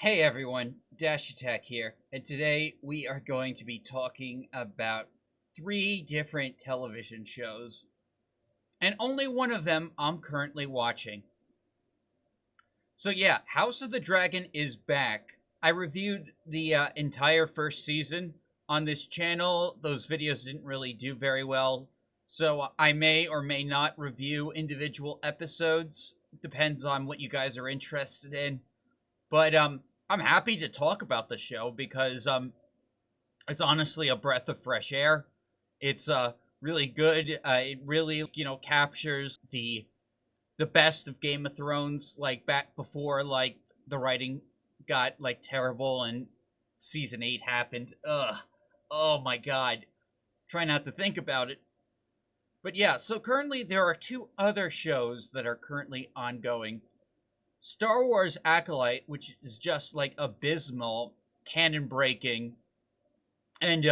Hey everyone, Dash Attack here, and today we are going to be talking about three different television shows, and only one of them I'm currently watching. So yeah, House of the Dragon is back. I reviewed the entire first season on this channel. Those videos didn't really do very well, so I may or may not review individual episodes. Depends on what you guys are interested in. But I'm happy to talk about the show because it's honestly a breath of fresh air. It's really good. It really captures the best of Game of Thrones, like back before like the writing got like terrible and season 8 happened. Ugh. Oh my god. Try not to think about it. But yeah, so currently there are two other shows that are currently ongoing. Star Wars Acolyte, which is just like abysmal, canon breaking, and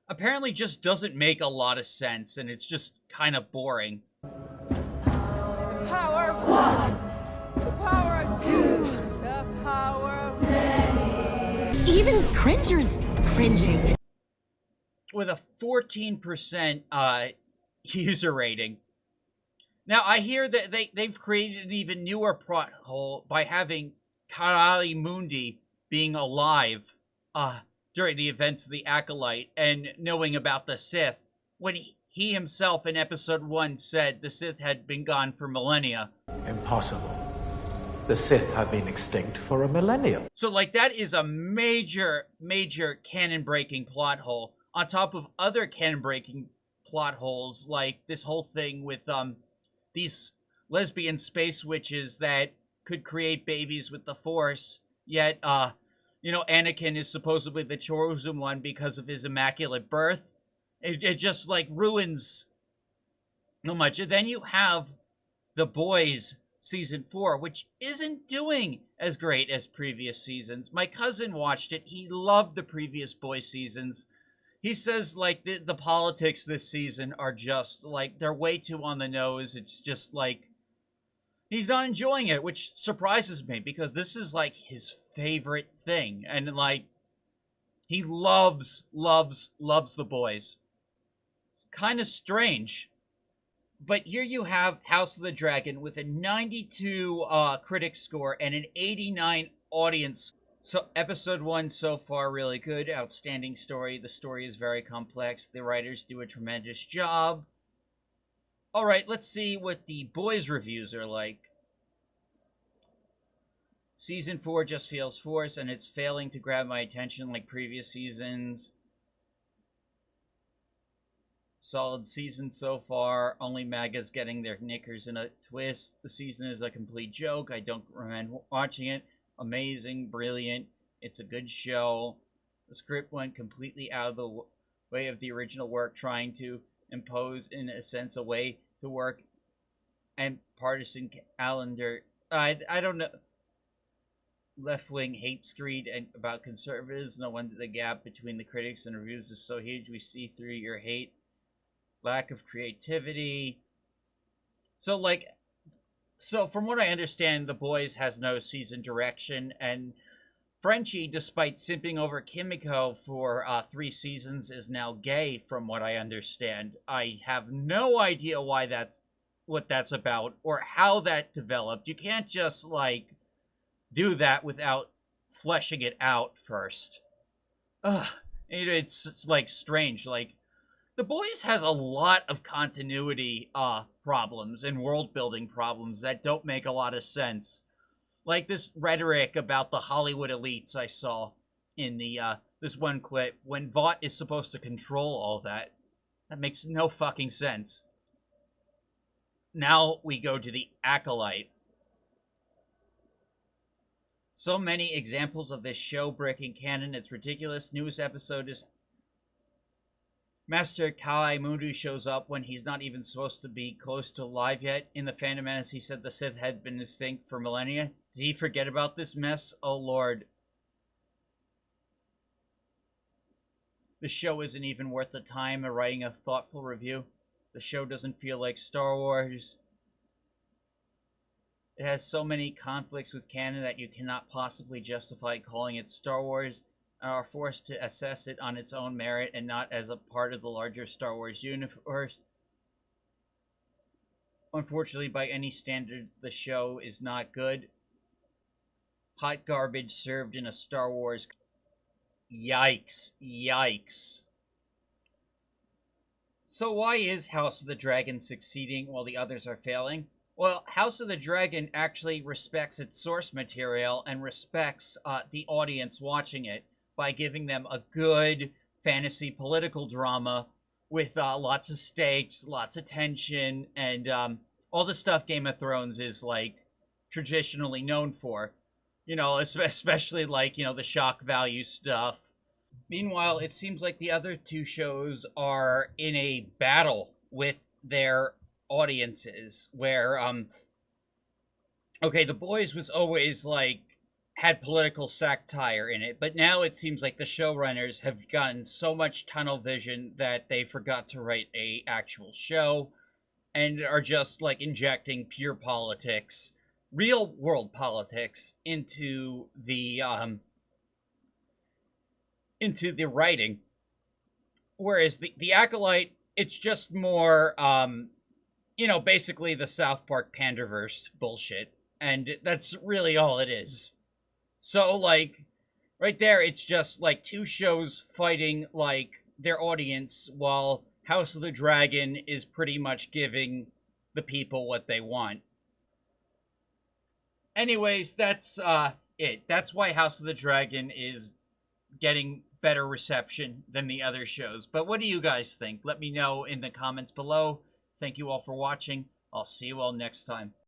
apparently just doesn't make a lot of sense, and it's just kind of boring. The power of one, the power of two, the power of many. Even cringers cringing. With a 14% user rating. Now, I hear that they've created an even newer plot hole by having Karali Mundi being alive during the events of the Acolyte and knowing about the Sith, when he himself in episode 1 said the Sith had been gone for millennia. Impossible. The Sith have been extinct for a millennium. So, like, that is a major, major canon-breaking plot hole, on top of other canon-breaking plot holes, like this whole thing with, these lesbian space witches that could create babies with the Force, yet, Anakin is supposedly the chosen one because of his immaculate birth. It just, like, ruins so much. And then you have The Boys Season 4, which isn't doing as great as previous seasons. My cousin watched it. He loved the previous Boys seasons. He says, like, the politics this season are just, like, they're way too on the nose. It's just, like, he's not enjoying it, which surprises me, because this is, like, his favorite thing. And, like, he loves The Boys. It's kind of strange. But here you have House of the Dragon with a 92 critic score and an 89 audience. So, episode 1 so far really good, outstanding story. The story is very complex. The writers do a tremendous job. Alright, let's see what the Boys reviews are like. Season 4 just feels forced, and it's failing to grab my attention like previous seasons. Solid season so far. Only MAGA's getting their knickers in a twist. The season is a complete joke. I don't recommend watching it. Amazing, brilliant. It's a good show. The script went completely out of the way of the original work, trying to impose, in a sense, a way to work and partisan calendar. I don't know. Left-wing hate screed and about conservatives. No wonder the gap between the critics and reviews is so huge. We see through your hate. Lack of creativity. So from what I understand, The Boys has no season direction, and Frenchie, despite simping over Kimiko for 3 seasons, is now gay, from what I understand. I have no idea what that's about, or how that developed. You can't just, like, do that without fleshing it out first. Ugh. It's like, strange. Like, The Boys has a lot of continuity problems and world-building problems that don't make a lot of sense. Like this rhetoric about the Hollywood elites I saw in the this one clip, when Vought is supposed to control all that. That makes no fucking sense. Now we go to the Acolyte. So many examples of this show breaking canon, it's ridiculous. Newest episode is Master Kai Mundu shows up when he's not even supposed to be close to alive yet. In the Phantom Menace, he said the Sith had been extinct for millennia. Did he forget about this mess? Oh lord. The show isn't even worth the time of writing a thoughtful review. The show doesn't feel like Star Wars. It has so many conflicts with canon that you cannot possibly justify calling it Star Wars, and are forced to assess it on its own merit and not as a part of the larger Star Wars universe. Unfortunately, by any standard, the show is not good. Hot garbage served in a Star Wars. Yikes. Yikes. So why is House of the Dragon succeeding while the others are failing? Well, House of the Dragon actually respects its source material and respects the audience watching it by giving them a good fantasy political drama with lots of stakes, lots of tension, and all the stuff Game of Thrones is, like, traditionally known for. You know, especially, like, you know, the shock value stuff. Meanwhile, it seems like the other two shows are in a battle with their audiences where okay, The Boys was always like had political satire in it, but now it seems like the showrunners have gotten so much tunnel vision that they forgot to write a actual show and are just like injecting pure politics, real world politics into the writing. Whereas the Acolyte, it's just more you know, basically the South Park Panderverse bullshit. And that's really all it is. So, like, right there, it's just, like, two shows fighting, like, their audience, while House of the Dragon is pretty much giving the people what they want. Anyways, that's, it. That's why House of the Dragon is getting better reception than the other shows. But what do you guys think? Let me know in the comments below. Thank you all for watching. I'll see you all next time.